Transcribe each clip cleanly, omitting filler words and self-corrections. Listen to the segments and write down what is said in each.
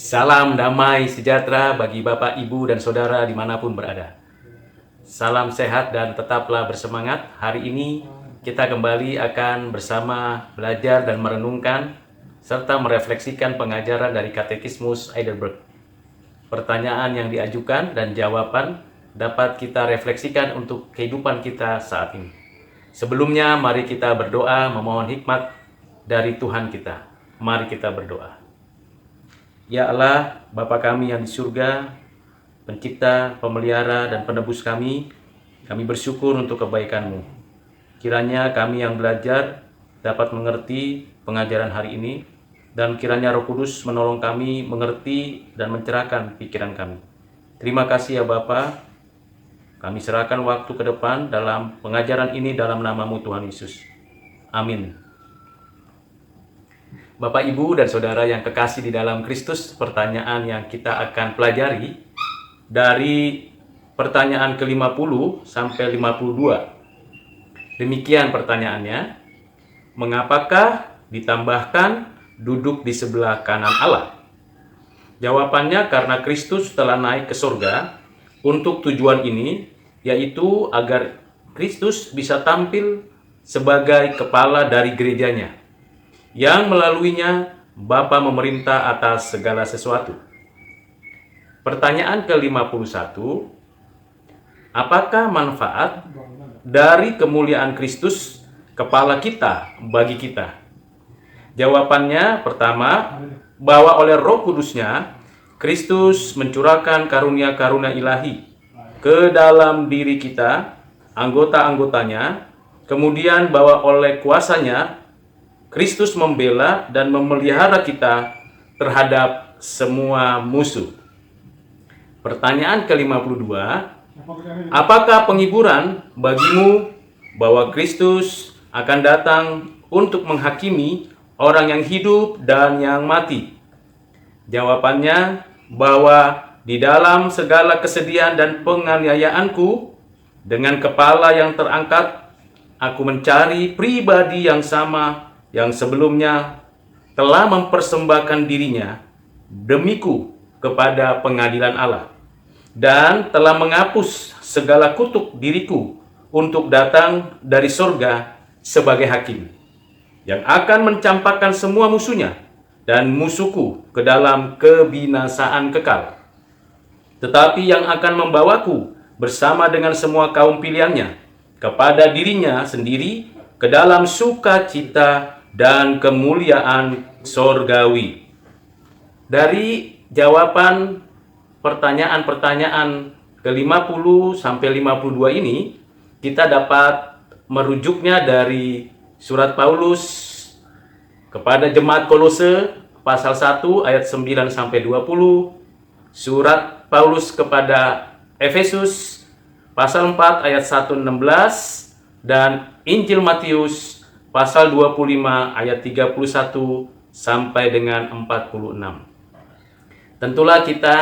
Salam damai sejahtera bagi Bapak, Ibu, dan Saudara dimanapun berada. Salam sehat dan tetaplah bersemangat. Hari ini kita kembali akan bersama belajar dan merenungkan serta merefleksikan pengajaran dari Katekismus Heidelberg. Pertanyaan yang diajukan dan jawaban dapat kita refleksikan untuk kehidupan kita saat ini. Sebelumnya, mari kita berdoa memohon hikmat dari Tuhan kita. Mari kita berdoa. Ya Allah, Bapa kami yang di surga, Pencipta, Pemelihara, dan Penebus kami bersyukur untuk kebaikan-Mu. Kiranya kami yang belajar dapat mengerti pengajaran hari ini, dan kiranya Roh Kudus menolong kami mengerti dan mencerahkan pikiran kami. Terima kasih ya Bapa. Kami serahkan waktu ke depan dalam pengajaran ini dalam nama-Mu Tuhan Yesus. Amin. Bapak, Ibu, dan Saudara yang kekasih di dalam Kristus, pertanyaan yang kita akan pelajari dari pertanyaan ke-50 sampai 52. Demikian pertanyaannya, mengapakah ditambahkan duduk di sebelah kanan Allah? Jawabannya karena Kristus telah naik ke surga untuk tujuan ini, yaitu agar Kristus bisa tampil sebagai kepala dari gerejanya, yang melaluinya Bapa memerintah atas segala sesuatu. Pertanyaan ke-51, apakah manfaat dari kemuliaan Kristus kepala kita bagi kita? Jawabannya pertama, bahwa oleh Roh Kudusnya Kristus mencurahkan karunia-karunia ilahi ke dalam diri kita, anggota-anggotanya, kemudian bahwa oleh kuasanya Kristus membela dan memelihara kita terhadap semua musuh. Pertanyaan ke-52, apakah penghiburan bagimu bahwa Kristus akan datang untuk menghakimi orang yang hidup dan yang mati? Jawabannya bahwa di dalam segala kesedihan dan penganiayaanku dengan kepala yang terangkat, aku mencari pribadi yang sama yang sebelumnya telah mempersembahkan dirinya demiku kepada pengadilan Allah, dan telah menghapus segala kutuk diriku untuk datang dari surga sebagai hakim, yang akan mencampakkan semua musuhnya dan musuhku ke dalam kebinasaan kekal, tetapi yang akan membawaku bersama dengan semua kaum pilihannya kepada dirinya sendiri ke dalam sukacita dan kemuliaan sorgawi. Dari jawaban pertanyaan-pertanyaan ke-50 sampai 52 ini, kita dapat merujuknya dari surat Paulus kepada jemaat Kolose pasal 1 ayat 9 sampai 20, surat Paulus kepada Efesus pasal 4 ayat 1-16, dan Injil Matius pasal 25 ayat 31 sampai dengan 46. Tentulah kita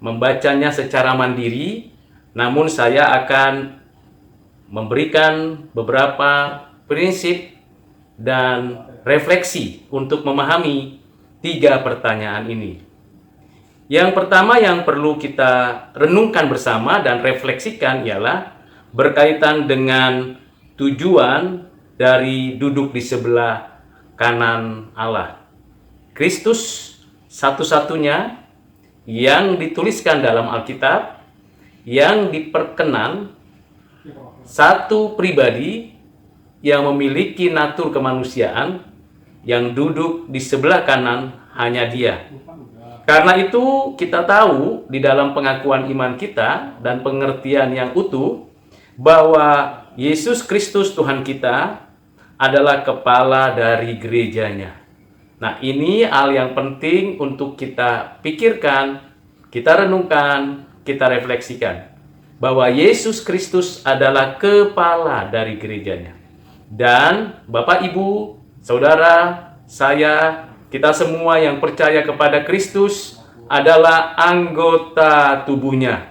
membacanya secara mandiri, namun saya akan memberikan beberapa prinsip dan refleksi untuk memahami 3 pertanyaan ini. Yang pertama yang perlu kita renungkan bersama dan refleksikan ialah berkaitan dengan tujuan dari duduk di sebelah kanan Allah. Kristus satu-satunya yang dituliskan dalam Alkitab, yang diperkenan satu pribadi yang memiliki natur kemanusiaan, yang duduk di sebelah kanan hanya Dia. Karena itu kita tahu di dalam pengakuan iman kita dan pengertian yang utuh bahwa Yesus Kristus Tuhan kita adalah kepala dari gerejanya. Nah, ini hal yang penting untuk kita pikirkan, kita renungkan, kita refleksikan. Bahwa Yesus Kristus adalah kepala dari gerejanya. Dan Bapak, Ibu, Saudara, saya, kita semua yang percaya kepada Kristus adalah anggota tubuhnya,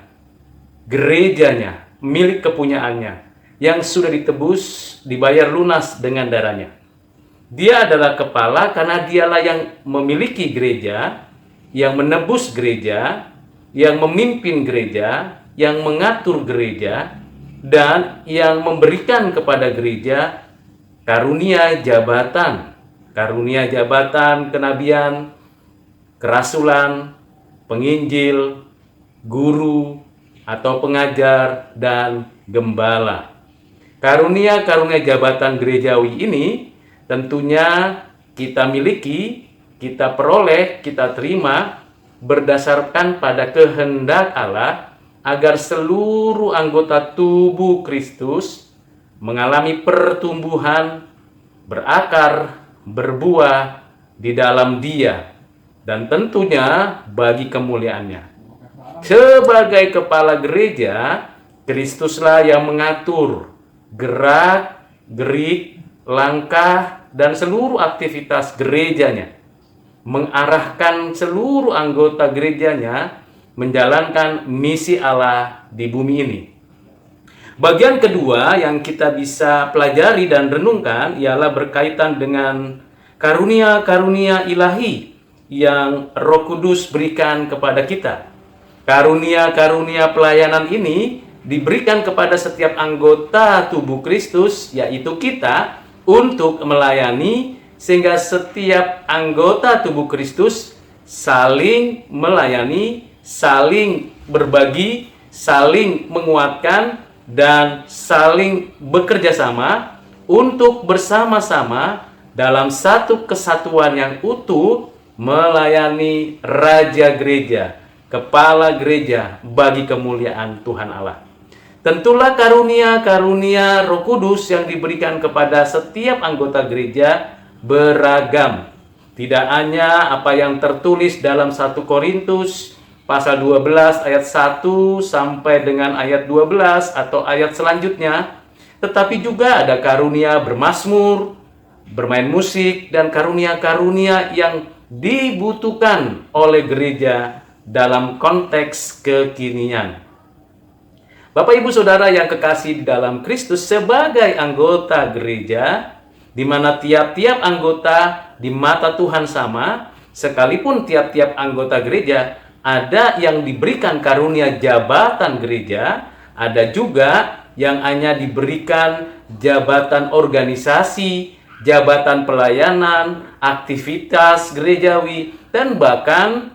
gerejanya, milik kepunyaannya, yang sudah ditebus, dibayar lunas dengan darahnya. Dia adalah kepala karena dialah yang memiliki gereja, yang menebus gereja, yang memimpin gereja, yang mengatur gereja, dan yang memberikan kepada gereja karunia jabatan kenabian, kerasulan, penginjil, guru atau pengajar, dan gembala. Karunia-karunia jabatan gerejawi ini tentunya kita miliki, kita peroleh, kita terima berdasarkan pada kehendak Allah agar seluruh anggota tubuh Kristus mengalami pertumbuhan, berakar, berbuah di dalam Dia, dan tentunya bagi kemuliaannya. Sebagai kepala gereja, Kristuslah yang mengatur gerak, gerik, langkah, dan seluruh aktivitas gerejanya, mengarahkan seluruh anggota gerejanya menjalankan misi Allah di bumi ini. Bagian kedua yang kita bisa pelajari dan renungkan ialah berkaitan dengan karunia-karunia ilahi yang Roh Kudus berikan kepada kita. Karunia-karunia pelayanan ini diberikan kepada setiap anggota tubuh Kristus, yaitu kita, untuk melayani, sehingga setiap anggota tubuh Kristus saling melayani, saling berbagi, saling menguatkan, dan saling bekerja sama untuk bersama-sama dalam satu kesatuan yang utuh melayani Raja Gereja, Kepala Gereja bagi kemuliaan Tuhan Allah. Tentulah karunia-karunia Roh Kudus yang diberikan kepada setiap anggota gereja beragam. Tidak hanya apa yang tertulis dalam 1 Korintus pasal 12 ayat 1 sampai dengan ayat 12 atau ayat selanjutnya, tetapi juga ada karunia bermazmur, bermain musik, dan karunia-karunia yang dibutuhkan oleh gereja dalam konteks kekinian. Bapak Ibu Saudara yang kekasih di dalam Kristus, sebagai anggota gereja, di mana tiap-tiap anggota di mata Tuhan sama, sekalipun tiap-tiap anggota gereja ada yang diberikan karunia jabatan gereja, ada juga yang hanya diberikan jabatan organisasi, jabatan pelayanan, aktivitas gerejawi, dan bahkan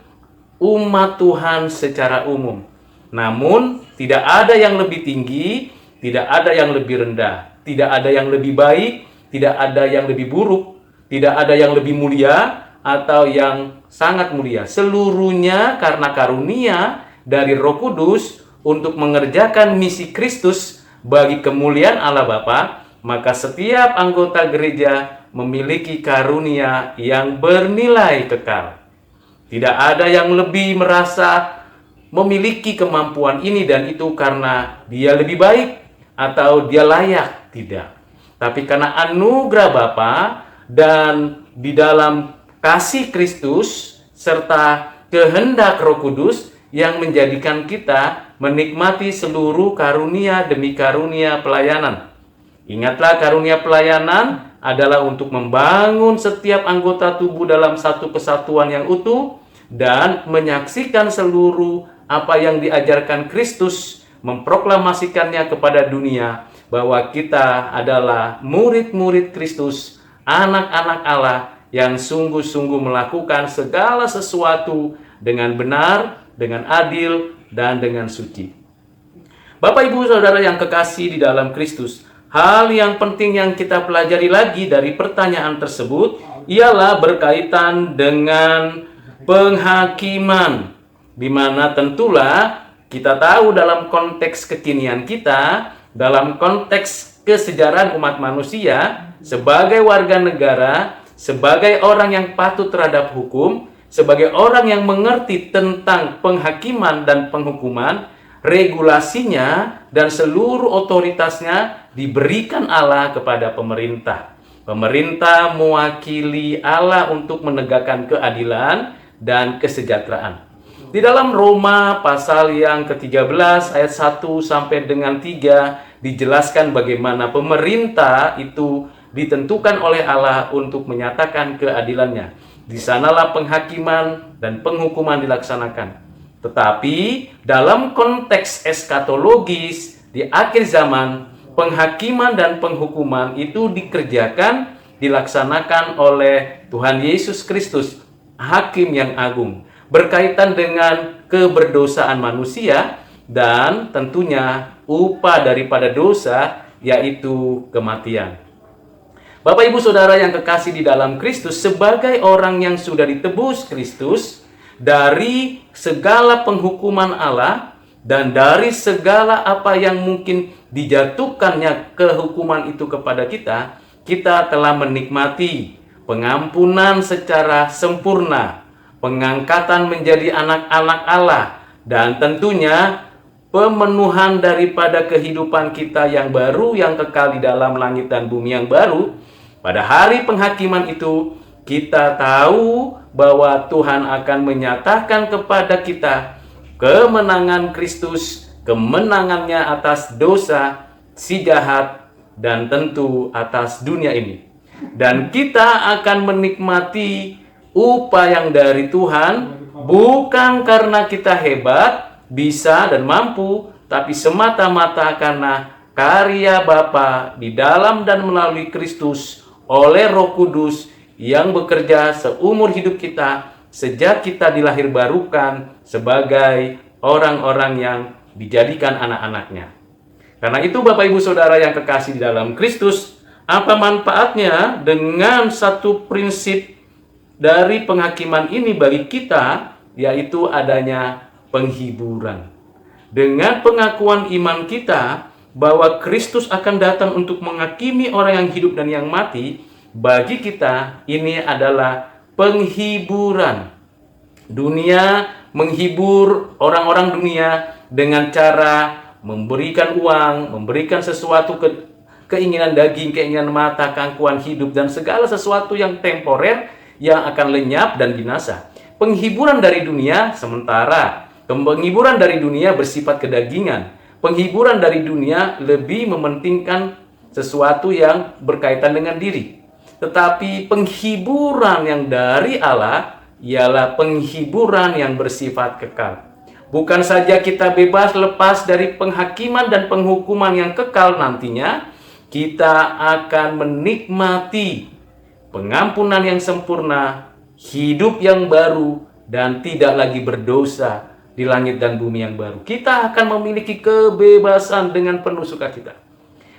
umat Tuhan secara umum. Namun, tidak ada yang lebih tinggi, tidak ada yang lebih rendah, tidak ada yang lebih baik, tidak ada yang lebih buruk, tidak ada yang lebih mulia atau yang sangat mulia. Seluruhnya karena karunia dari Roh Kudus untuk mengerjakan misi Kristus bagi kemuliaan Allah Bapa, maka setiap anggota gereja memiliki karunia yang bernilai kekal. Tidak ada yang lebih merasa memiliki kemampuan ini dan itu karena dia lebih baik atau dia layak, tidak. Tapi karena anugerah Bapa dan di dalam kasih Kristus serta kehendak Roh Kudus yang menjadikan kita menikmati seluruh karunia demi karunia pelayanan. Ingatlah, karunia pelayanan adalah untuk membangun setiap anggota tubuh dalam satu kesatuan yang utuh dan menyaksikan seluruh apa yang diajarkan Kristus, memproklamasikannya kepada dunia bahwa kita adalah murid-murid Kristus, anak-anak Allah yang sungguh-sungguh melakukan segala sesuatu dengan benar, dengan adil, dan dengan suci. Bapak Ibu Saudara yang kekasih di dalam Kristus, hal yang penting yang kita pelajari lagi dari pertanyaan tersebut ialah berkaitan dengan penghakiman, di mana tentulah kita tahu dalam konteks kekinian kita, dalam konteks kesejarahan umat manusia, sebagai warga negara, sebagai orang yang patuh terhadap hukum, sebagai orang yang mengerti tentang penghakiman dan penghukuman, regulasinya dan seluruh otoritasnya diberikan Allah kepada pemerintah. Pemerintah mewakili Allah untuk menegakkan keadilan dan kesejahteraan. Di dalam Roma pasal yang ke-13 ayat 1 sampai dengan 3 dijelaskan bagaimana pemerintah itu ditentukan oleh Allah untuk menyatakan keadilannya. di sanalah penghakiman dan penghukuman dilaksanakan. Tetapi dalam konteks eskatologis di akhir zaman, penghakiman dan penghukuman itu dilaksanakan oleh Tuhan Yesus Kristus, Hakim yang agung, berkaitan dengan keberdosaan manusia dan tentunya upah daripada dosa, yaitu kematian. Bapak, Ibu, Saudara yang kekasih di dalam Kristus, sebagai orang yang sudah ditebus Kristus dari segala penghukuman Allah dan dari segala apa yang mungkin dijatuhkannya kehukuman itu kepada kita, kita telah menikmati pengampunan secara sempurna, pengangkatan menjadi anak-anak Allah, dan tentunya pemenuhan daripada kehidupan kita yang baru, yang kekal di dalam langit dan bumi yang baru. Pada hari penghakiman itu, kita tahu bahwa Tuhan akan menyatakan kepada kita kemenangan Kristus, kemenangannya atas dosa, si jahat, dan tentu atas dunia ini. Dan kita akan menikmati upah yang dari Tuhan, bukan karena kita hebat, bisa, dan mampu, tapi semata-mata karena karya Bapa di dalam dan melalui Kristus oleh Roh Kudus yang bekerja seumur hidup kita sejak kita dilahirbarukan sebagai orang-orang yang dijadikan anak-anaknya. Karena itu Bapak, Ibu, Saudara yang kekasih di dalam Kristus, apa manfaatnya dengan satu prinsip dari penghakiman ini bagi kita, yaitu adanya penghiburan. Dengan pengakuan iman kita bahwa Kristus akan datang untuk menghakimi orang yang hidup dan yang mati, bagi kita ini adalah penghiburan. Dunia menghibur orang-orang dunia dengan cara memberikan uang, memberikan sesuatu keinginan daging, keinginan mata, keangkuhan hidup, dan segala sesuatu yang temporer yang akan lenyap dan binasa. Penghiburan dari dunia sementara, penghiburan dari dunia bersifat kedagingan. Penghiburan dari dunia lebih mementingkan sesuatu yang berkaitan dengan diri. Tetapi penghiburan yang dari Allah ialah penghiburan yang bersifat kekal. Bukan saja kita bebas lepas dari penghakiman dan penghukuman yang kekal nantinya, kita akan menikmati pengampunan yang sempurna, hidup yang baru, dan tidak lagi berdosa di langit dan bumi yang baru. Kita akan memiliki kebebasan dengan penuh sukacita.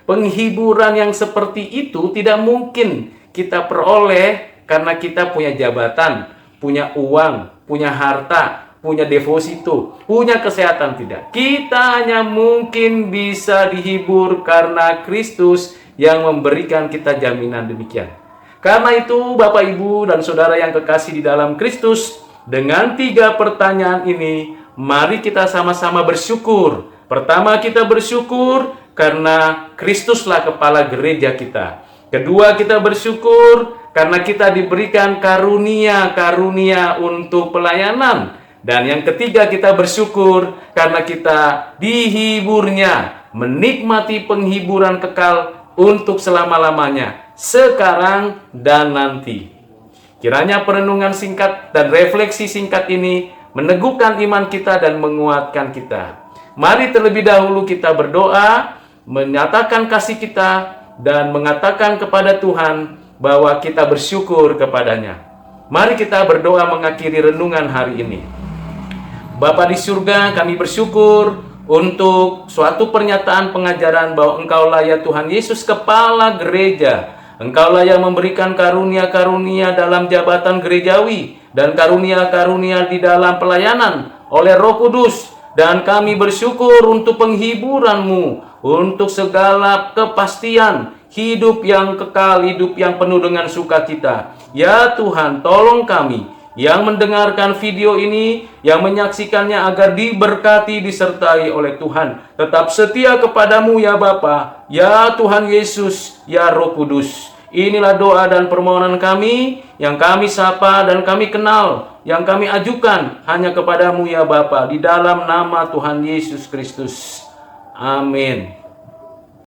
Penghiburan yang seperti itu tidak mungkin kita peroleh karena kita punya jabatan, punya uang, punya harta, punya deposito, punya kesehatan. Tidak. Kita hanya mungkin bisa dihibur karena Kristus yang memberikan kita jaminan demikian. Karena itu Bapak, Ibu, dan Saudara yang kekasih di dalam Kristus, dengan 3 pertanyaan ini, mari kita sama-sama bersyukur. Pertama, kita bersyukur karena Kristuslah kepala gereja kita. Kedua, kita bersyukur karena kita diberikan karunia-karunia untuk pelayanan. Dan yang ketiga, kita bersyukur karena kita dihiburnya, menikmati penghiburan kekal untuk selama-lamanya, sekarang dan nanti. Kiranya perenungan singkat dan refleksi singkat ini meneguhkan iman kita dan menguatkan kita. Mari terlebih dahulu kita berdoa, menyatakan kasih kita, dan mengatakan kepada Tuhan bahwa kita bersyukur kepadanya. Mari kita berdoa mengakhiri renungan hari ini. Bapa di surga, kami bersyukur untuk suatu pernyataan pengajaran bahwa Engkaulah ya Tuhan Yesus kepala gereja. Engkaulah yang memberikan karunia-karunia dalam jabatan gerejawi dan karunia-karunia di dalam pelayanan oleh Roh Kudus. Dan kami bersyukur untuk penghiburan-Mu, untuk segala kepastian hidup yang kekal, hidup yang penuh dengan sukacita. Ya Tuhan, tolong kami yang mendengarkan video ini, yang menyaksikannya agar diberkati, disertai oleh Tuhan. Tetap setia kepadamu ya Bapa, ya Tuhan Yesus, ya Roh Kudus. Inilah doa dan permohonan kami, yang kami sapa dan kami kenal, yang kami ajukan hanya kepadamu ya Bapa, di dalam nama Tuhan Yesus Kristus. Amin.